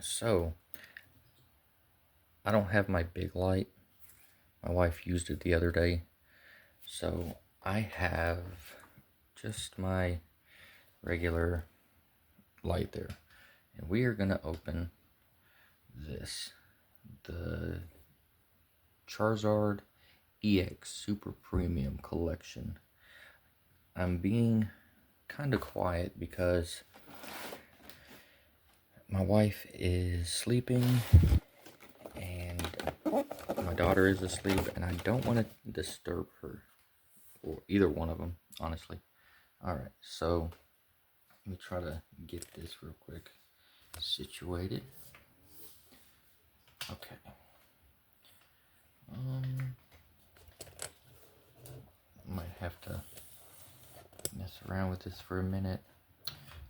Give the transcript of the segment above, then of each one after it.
So, I don't have my big light. My wife used it the other day. So, I have just my regular light there. And we are going to open this. The Charizard EX Super Premium Collection. I'm being kind of quiet because my wife is sleeping and my daughter is asleep, and I don't want to disturb her, or either one of them, honestly. Alright, so let me try to get this real quick situated. Okay. Might have to mess around with this for a minute.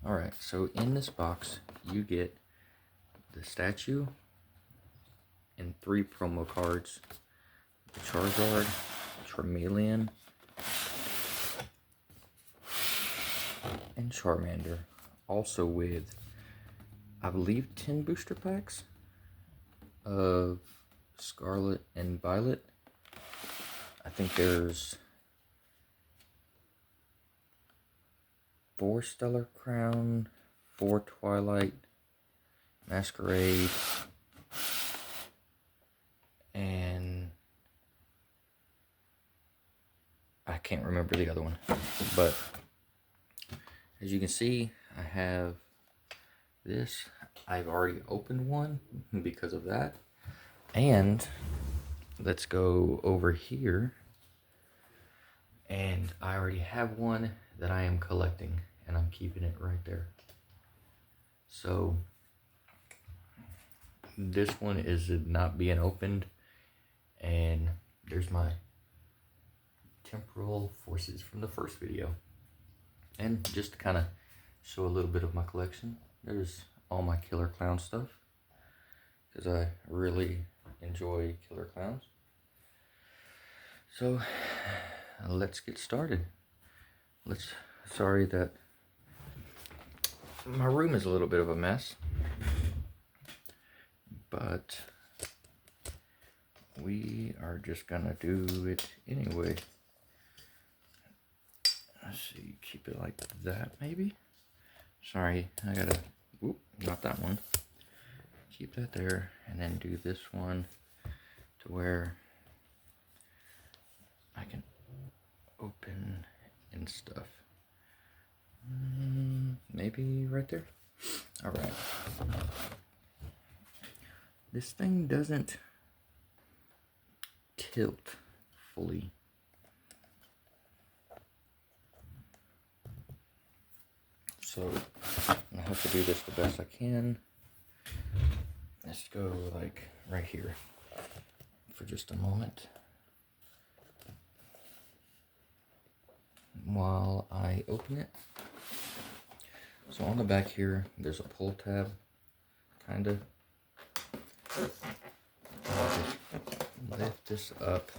Alright, so in this box, you get the statue and 3 promo cards. The Charizard, Charmeleon, and Charmander. Also with, I believe, 10 booster packs of Scarlet and Violet. I think there's 4 Stellar Crown, 4 Twilight, Masquerade, and I can't remember the other one. But as you can see, I have this. I've already opened one because of that. And let's go over here. And I already have one that I am collecting, and I'm keeping it right there. So this one is not being opened, and there's my temporal forces from the first video. And just to kind of show a little bit of my collection, there's all my Killer Clown stuff, because I really enjoy Killer Clowns. So let's get started. Sorry that my room is a little bit of a mess, but we are just gonna do it anyway. Let's see, keep it like that maybe. Sorry, I gotta, whoop, not that one. Keep that there, and then do this one to where I can open and stuff. Maybe right there. All right. This thing doesn't tilt fully. So I have to do this the best I can. Let's go like right here for just a moment while I open it. So on the back here, there's a pull tab, kind of. I'll just lift this up.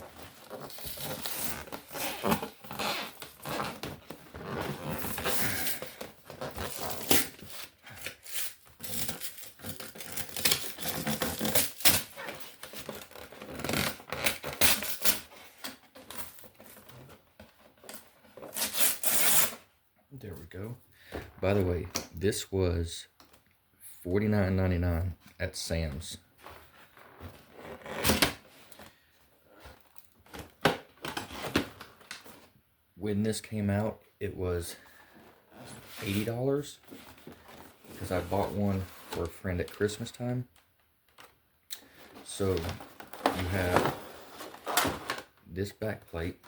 There we go. By the way, this was $49.99 at Sam's. When this came out, it was $80 because I bought one for a friend at Christmas time. So you have this back plate.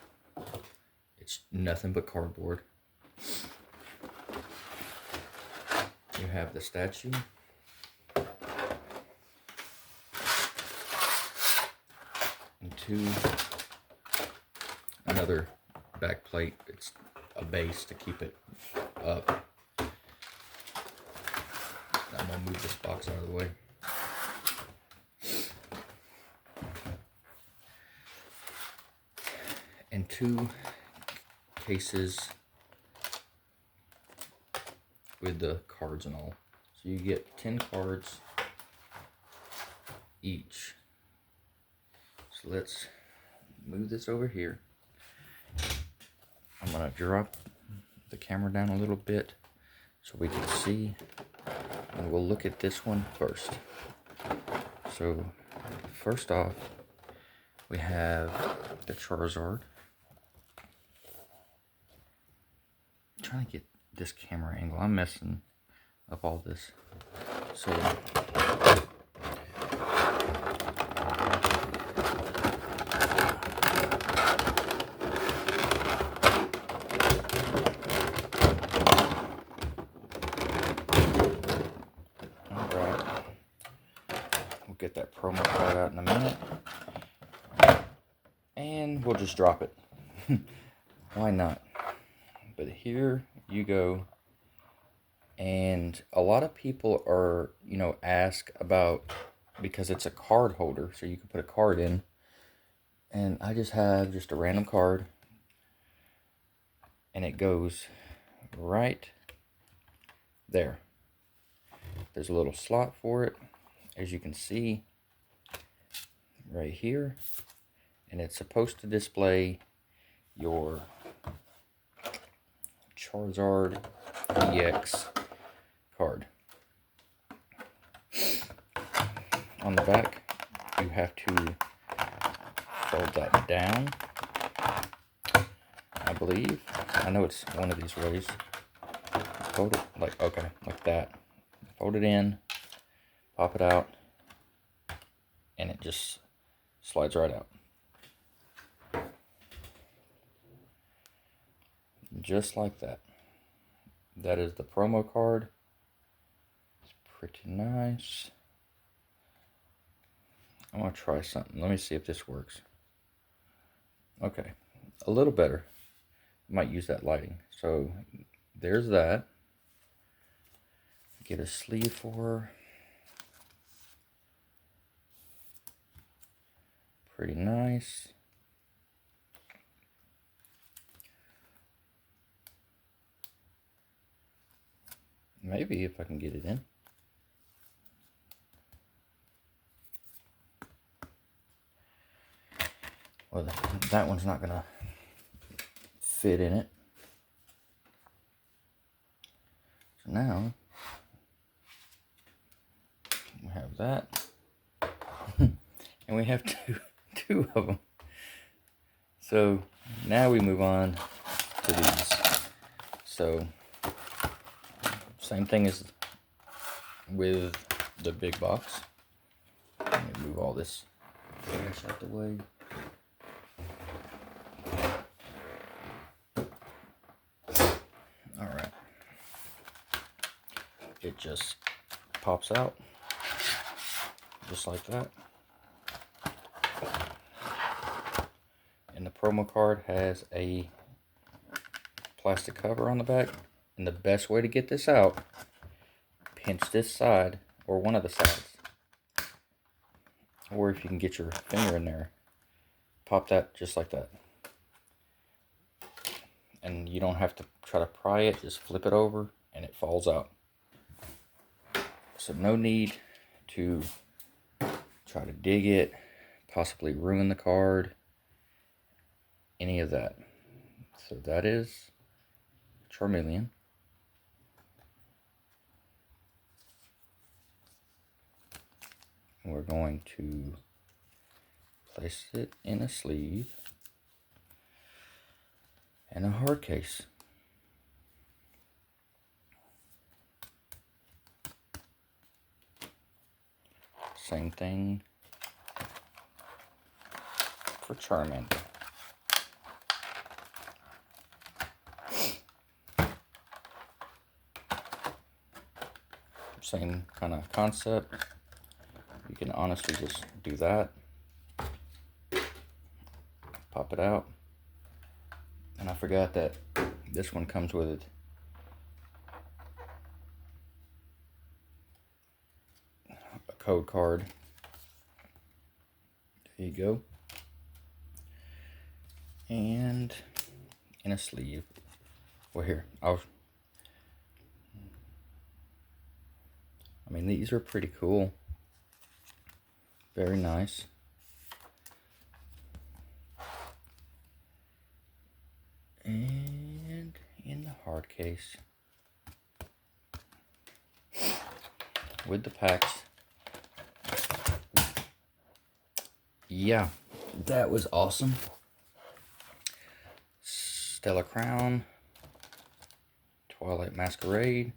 It's nothing but cardboard. You have the statue. And another back plate. It's a base to keep it up. I'm gonna move this box out of the way. And 2 cases with the cards and all. So you get 10 cards each. So let's move this over here. I'm gonna drop the camera down a little bit so we can see, and we'll look at this one first. So first off, we have the Charizard. I'm trying to get this camera angle. I'm messing up all this. So get that promo card out in a minute, and we'll just drop it. Why not? But here you go. And a lot of people are, ask about, because it's a card holder, so you can put a card in. And I just have just a random card, and it goes right there. There's a little slot for it, as you can see right here, and it's supposed to display your Charizard EX card. On the back, you have to fold that down, I believe. I know it's one of these ways. Fold it like that. Fold it in, pop it out, and it just slides right out. Just like that. That is the promo card. It's pretty nice. I'm going to try something. Let me see if this works. Okay, a little better. Might use that lighting. So there's that. Get a sleeve for her. Pretty nice. Maybe if I can get it in. Well, that one's not gonna fit in it. So now we have that, and we have two of them. So now we move on to these. So same thing as with the big box. Let me move all this trash out the way. All right. It just pops out just like that. And the promo card has a plastic cover on the back. And the best way to get this out, pinch this side, or one of the sides. Or if you can get your finger in there, pop that just like that. And you don't have to try to pry it, just flip it over and it falls out. So no need to try to dig it, possibly ruin the card, any of that. So that is Charmeleon. We're going to place it in a sleeve and a hard case. Same thing for Charmander. Same kind of concept. You can honestly just do that. Pop it out. And I forgot that this one comes with a code card. There you go. And in a sleeve. Well, here, I mean, these are pretty cool. Very nice. And in the hard case with the packs. Yeah, that was awesome. Stellar Crown, Twilight Masquerade,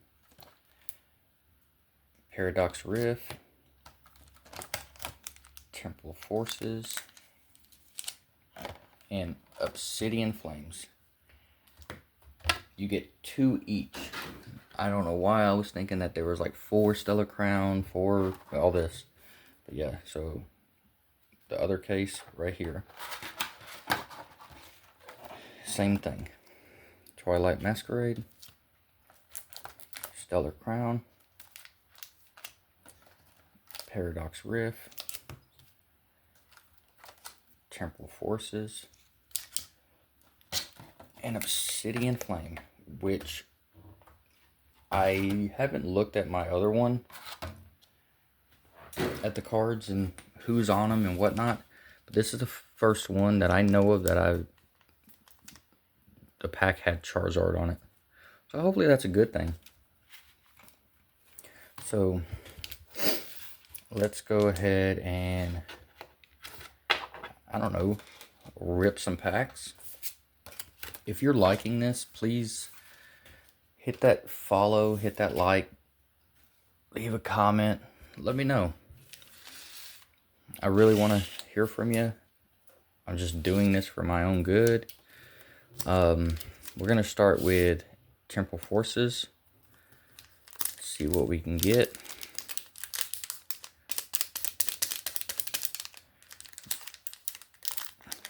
Paradox Rift, Temple Forces, and Obsidian Flames. You get 2 each. I don't know why I was thinking that there was like 4 Stellar Crown, 4 all this. But yeah, so the other case right here. Same thing. Twilight Masquerade, Stellar Crown, Paradox Rift, Temple Forces, and Obsidian Flame, which I haven't looked at my other one, at the cards and who's on them and whatnot, but this is the first one that I know of that the pack had Charizard on it. So hopefully that's a good thing. So let's go ahead and, I don't know, rip some packs. If you're liking this, please hit that follow, hit that like, leave a comment, let me know. I really want to hear from you. I'm just doing this for my own good. We're going to start with Temple Forces. See what we can get.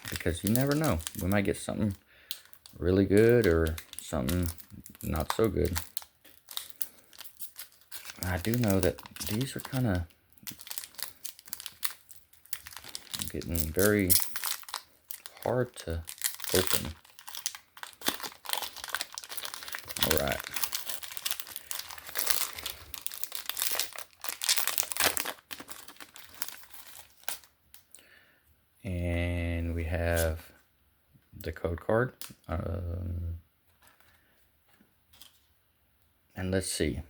Because you never know. We might get something really good or something not so good. I do know that these are kind of getting very hard to open. All right. And we have the code card. And let's see.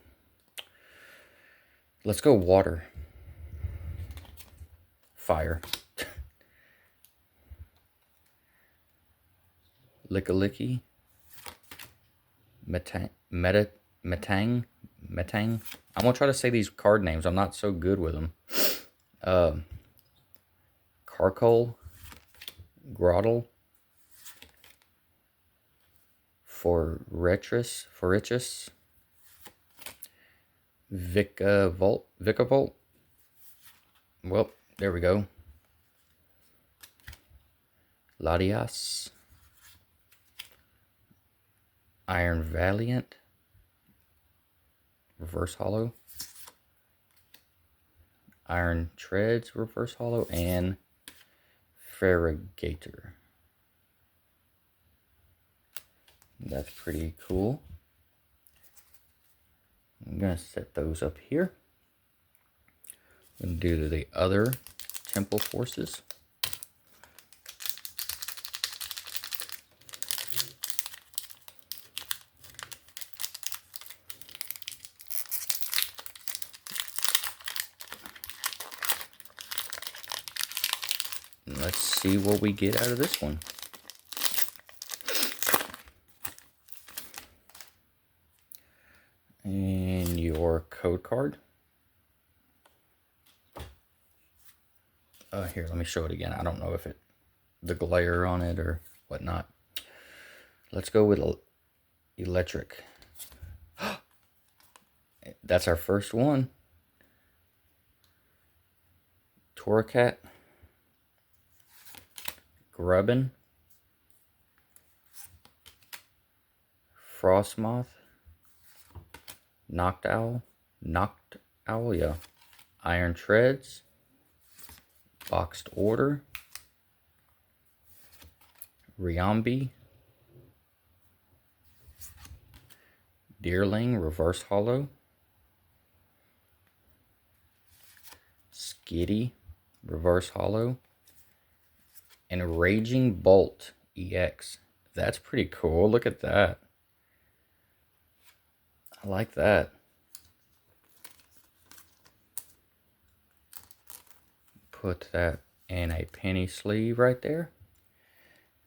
Let's go water. Fire. Lickalicky. Metang. I'm gonna try to say these card names. I'm not so good with them. Carcol. Grottle. Forrichus. Vicavolt. Well, there we go. Latias. Iron Valiant. Reverse Hollow. Iron Treads Reverse Hollow. And Farragator. That's pretty cool. I'm going to set those up here. I'm going to do the other Temple Forces. And let's see what we get out of this one. And your code card. Here, let me show it again. I don't know if the glare on it or whatnot. Let's go with electric. That's our first one. Torracat. Grubbin. Frostmoth. Knocked Owl, yeah. Iron Treads. Boxed Order. Riambi. Deerling Reverse Hollow. Skitty. Reverse Holo, and Raging Bolt EX. That's pretty cool. Look at that. I like that. Put that in a penny sleeve right there.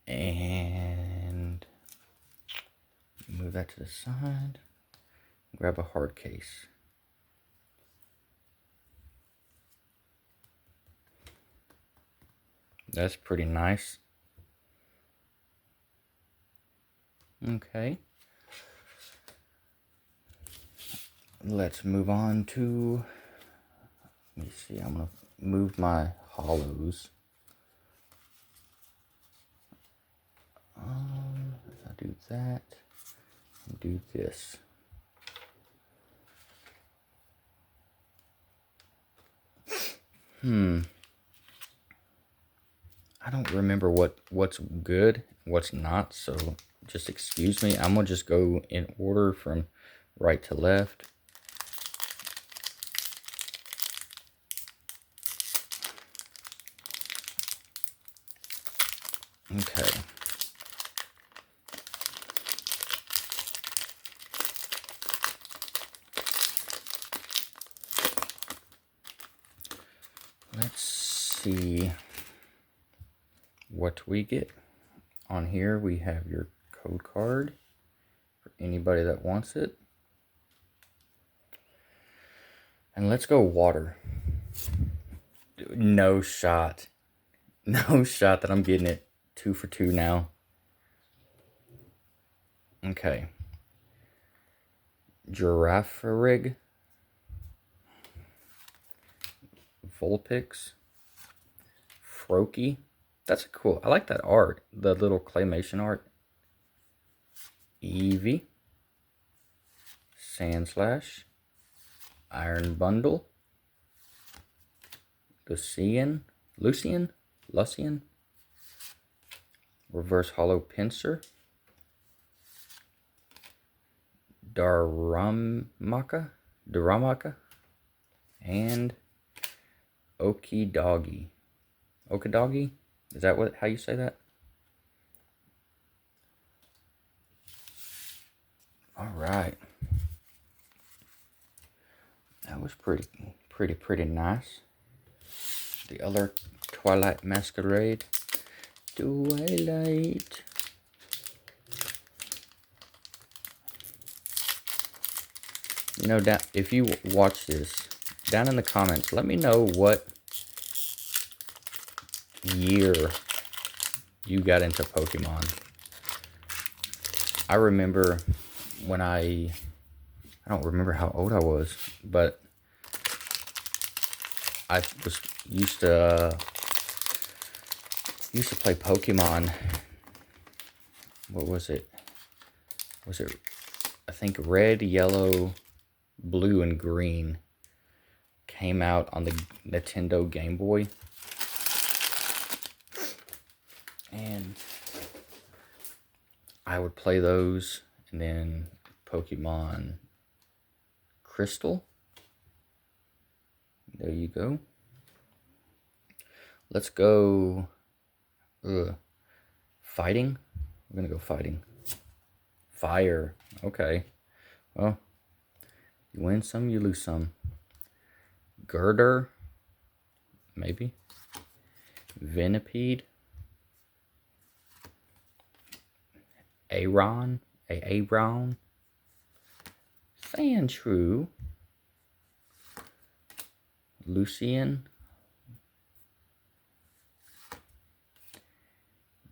And move that to the side. Grab a hard case. That's pretty nice. Okay. Let's move on to, let me see, I'm going to move my hollows. I'll do that and do this. I don't remember what's good, what's not, so just excuse me. I'm going to just go in order from right to left. Okay. Let's see what we get. On here we have your code card for anybody that wants it. And let's go water. No shot. No shot that I'm getting it 2 for 2 now. Okay. Giraffarig. Vulpix. Froakie. That's cool. I like that art. The little claymation art. Eevee. Sandslash. Iron Bundle. Lucian. Reverse Holo Pinsir. Daramaka. And Okidoggy. Is that how you say that? All right. That was pretty nice. The other Twilight Masquerade. Twilight. You know, if you watch this, down in the comments, let me know what year you got into Pokemon. I remember when I don't remember how old I was, but I was used to play Pokemon. What was it? I think red, yellow, blue, and green came out on the Nintendo Game Boy. And I would play those, and then Pokemon Crystal. There you go. Let's go fighting. We're going to go fighting. Fire. Okay. Well, you win some, you lose some. Girder. Maybe. Venipede. Aron. Sandshrew. Lucian.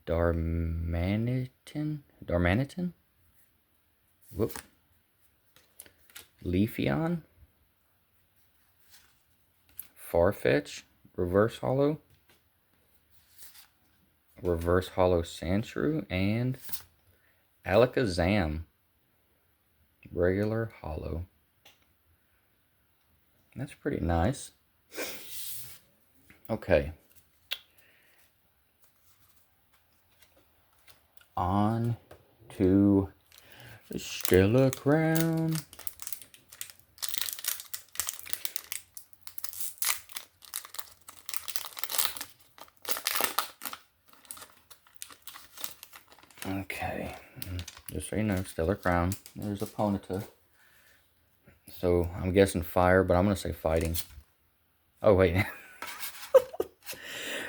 Darmanitan. Whoop. Leafeon. Farfetch. Reverse Holo. Reverse Holo Sandshrew. And Alakazam. Regular Holo. That's pretty nice. Okay. On to the Stella Crown. Okay, just so you know, Stellar Crown. There's a Ponyta. So I'm guessing fire, but I'm gonna say fighting. Oh wait,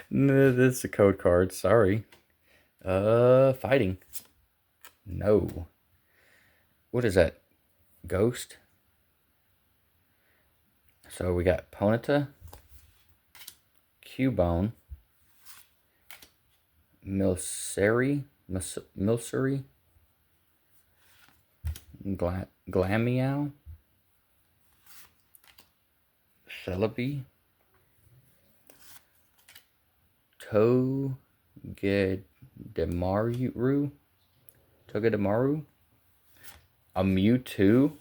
no, that's a code card. Sorry. Fighting. No. What is that? Ghost. So we got Ponyta, Cubone, Milcery, Glameow, Celebi, Togedemaru, a Mewtwo,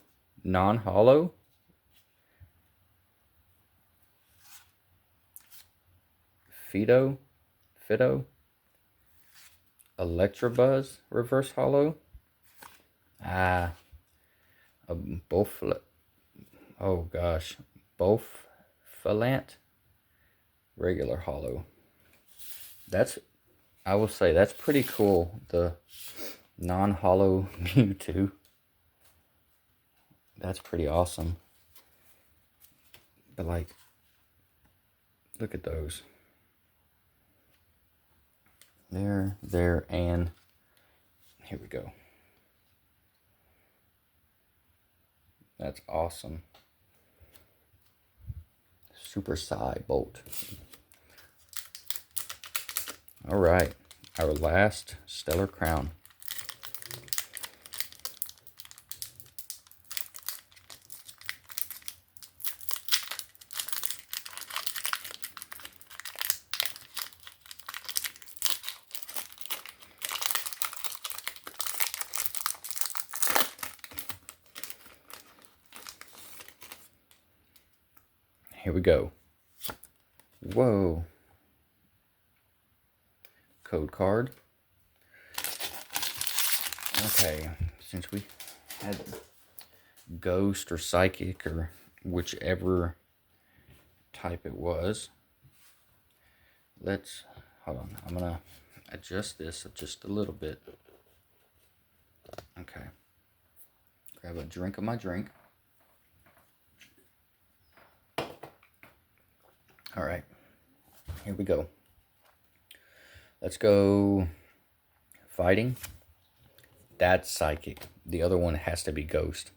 non-hollow, Fido, Electabuzz, reverse hollow, a oh gosh, Bofalant, regular hollow. I will say, that's pretty cool, the non-hollow Mewtwo. That's pretty awesome. But like, look at those. There, and here we go. That's awesome. Super Psy Bolt. Alright, our last Stellar Crown. Here we go. Whoa. Code card. Okay, since we had Ghost or Psychic or whichever type it was, hold on, I'm gonna adjust this just a little bit. Okay. Grab a drink of my drink. Alright, here we go. Let's go fighting. That's Psychic. The other one has to be Ghost.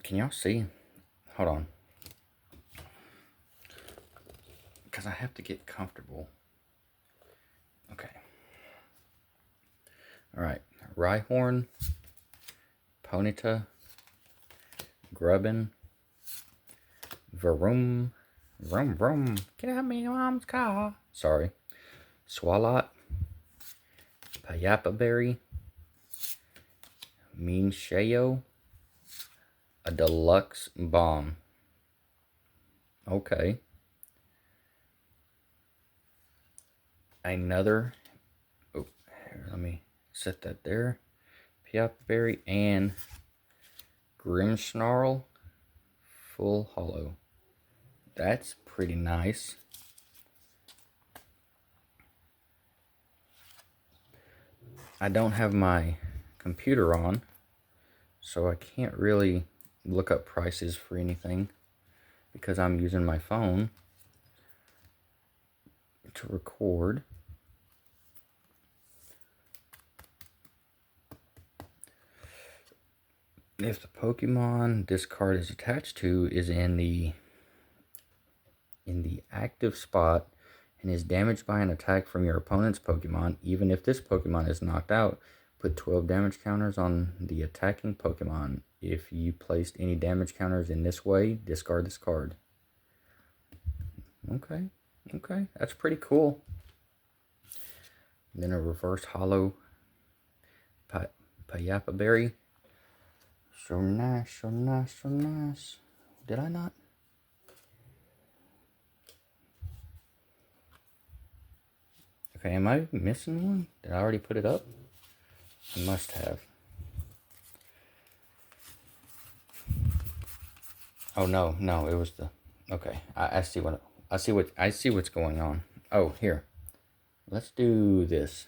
Can y'all see? Hold on. Because I have to get comfortable. Okay. Alright. Rhyhorn, Ponyta, Grubbin, Vroom, get out of my mom's car. Sorry. Swalot, Payapa Berry, Minsheo, a Deluxe Bomb. Okay. Another, oh, here, let me set that there. Payapa Berry and Grimmsnarl, full hollow. That's pretty nice. I don't have my computer on, so I can't really look up prices for anything because I'm using my phone to record. If the Pokemon this card is attached to is in the active spot and is damaged by an attack from your opponent's Pokemon, even if this Pokemon is knocked out, put 12 damage counters on the attacking Pokemon. If you placed any damage counters in this way, discard this card. Okay, that's pretty cool. And then a reverse hollow Payapa Berry. So nice. Did I not? Okay, am I missing one? Did I already put it up? I must have. Oh no, it was the. Okay, I see what's going on. Oh, here. Let's do this.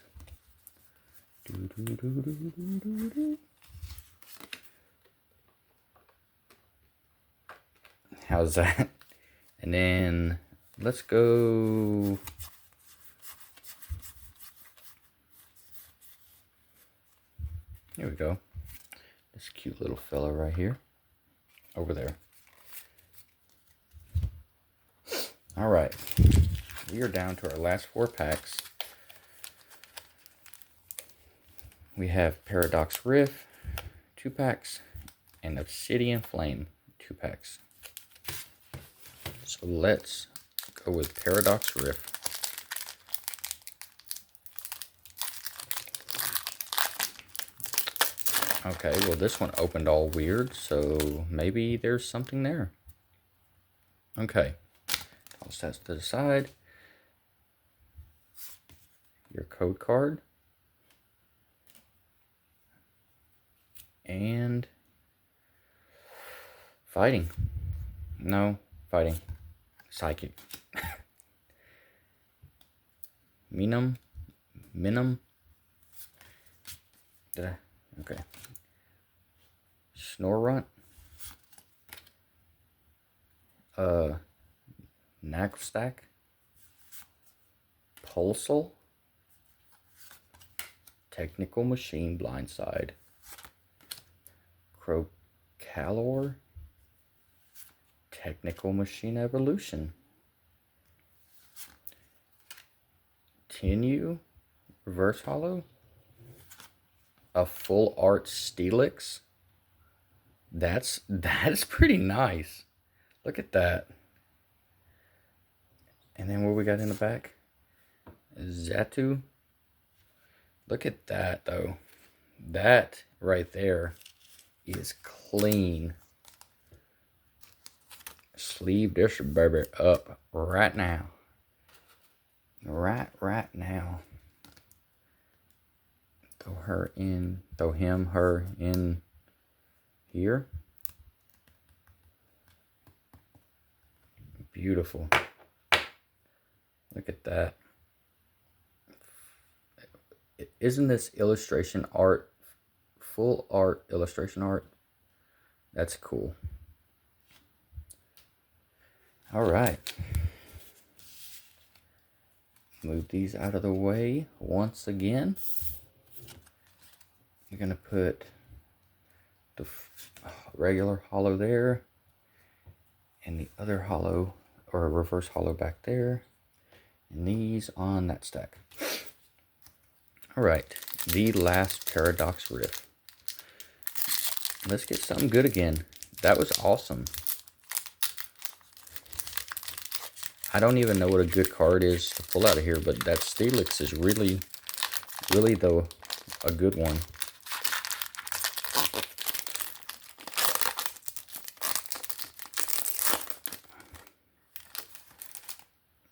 How's that? And then let's go. Here we go. This cute little fella right here. Over there. All right. We are down to our last 4 packs. We have Paradox Riff, 2 packs, and Obsidian Flame, 2 packs. So let's go with Paradox Riff. Okay, well this one opened all weird, so maybe there's something there. Okay, toss that to the side. Your code card. And fighting. No, fighting. Psychic. Minum. Did I? Okay. Snorunt. Knapsack. Pulsal. Technical Machine Blindside. Crocalor. Technical Machine Evolution. Tinu. Reverse Hollow. A Full Art Steelix. That's pretty nice. Look at that. And then what we got in the back? Zatu. Look at that though. That right there is clean. Sleeve this baby up right now. Right now. Throw him, her in here. Beautiful. Look at that. Isn't this illustration art, full art illustration art? That's cool. All right. Move these out of the way once again. You're going to put the regular hollow there and the other hollow or reverse hollow back there, and these on that stack. All right, the last Paradox Riff. Let's get something good again. That was awesome. I don't even know what a good card is to pull out of here, but that Steelix is really though a good one.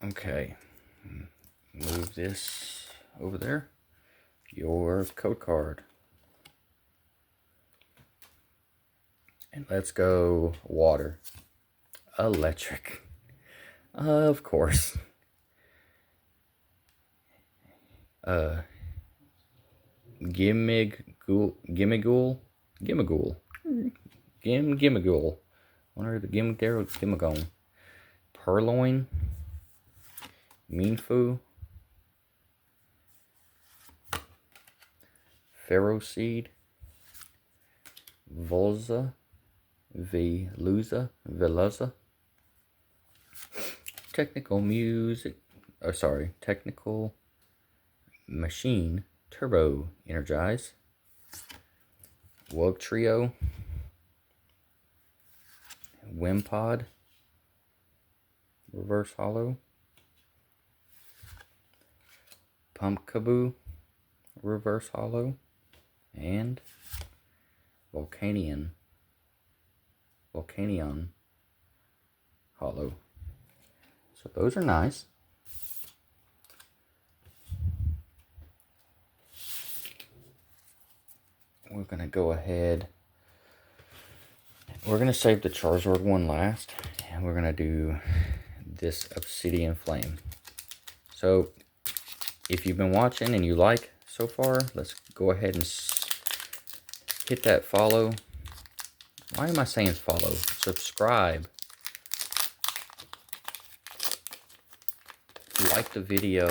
Okay, move this over there. Your code card. And let's go water. Electric. Of course. Gimmighoul. One of the Gimmigone. Purloin. Meanfu. Ferroseed. Veluza. Technical Machine Turbo Energize. Wug Trio. Wimpod. Reverse Hollow. Pumpkaboo. Reverse Hollow. And Volcanion Hollow. So those are nice. We're going to go ahead. We're going to save the Charizard one last. And we're going to do this Obsidian Flame. So if you've been watching and you like, so far. Let's go ahead and hit that follow. Why am I saying follow? Subscribe. Like the video.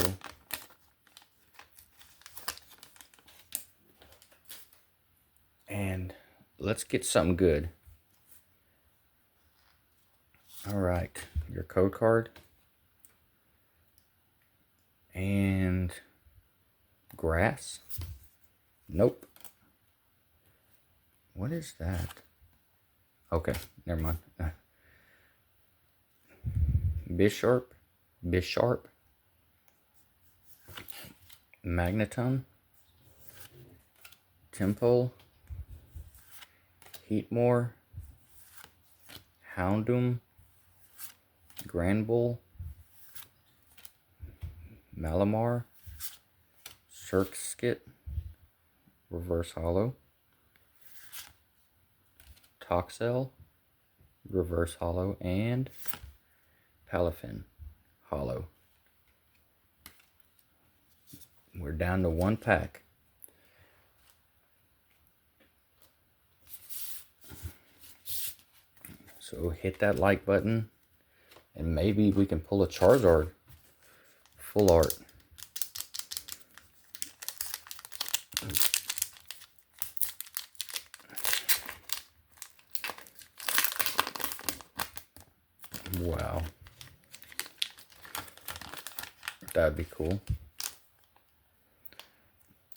And let's get something good. Alright, your code card. And grass. Nope. What is that? Okay, never mind. Bisharp. Magneton. Temple. Heatmore. Houndoom. Granbull. Malamar. Circuskit. Reverse Hollow. Toxel. Reverse Hollow. And Palafin Hollow. We're down to one pack. So hit that like button, and maybe we can pull a Charizard full art. Wow. That'd be cool.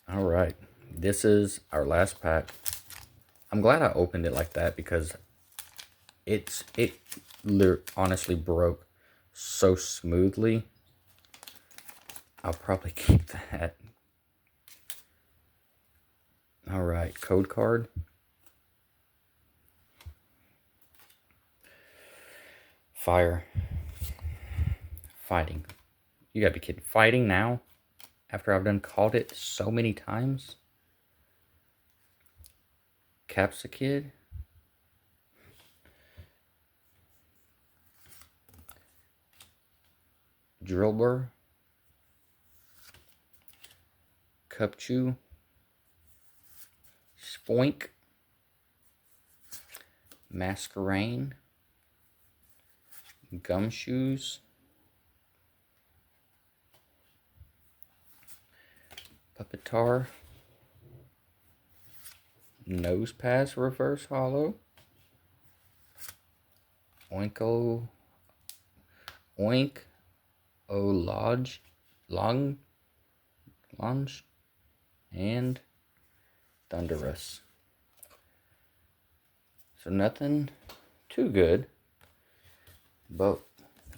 Alright. This is our last pack. I'm glad I opened it like that because it honestly broke so smoothly. I'll probably keep that. Alright, code card. Fire. Fighting. You gotta be kidding. Fighting now? After I've done called it so many times? Capsakid. Drillbur. Cupchew. Spoink. Masquerain. Gumshoes. Puppetar. Nosepass Reverse Hollow. Oink Lodge, Longe, and Thunderous. So nothing too good, but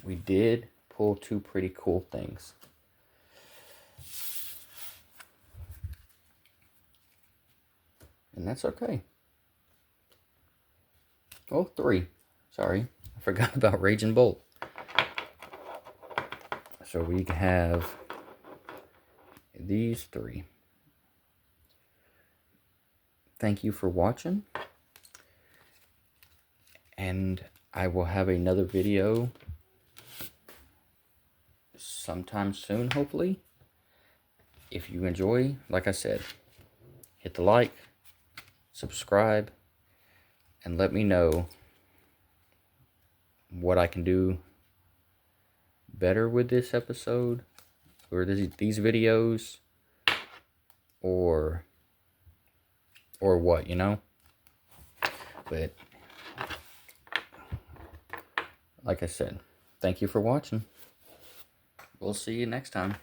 we did pull two pretty cool things. And that's okay. Oh, three. Sorry, I forgot about Raging Bolt. So we have these three. Thank you for watching. And I will have another video sometime soon, hopefully. If you enjoy, like I said, hit the like, subscribe, and let me know what I can do better with this episode or these videos or what, you know. But like I said, thank you for watching. We'll see you next time.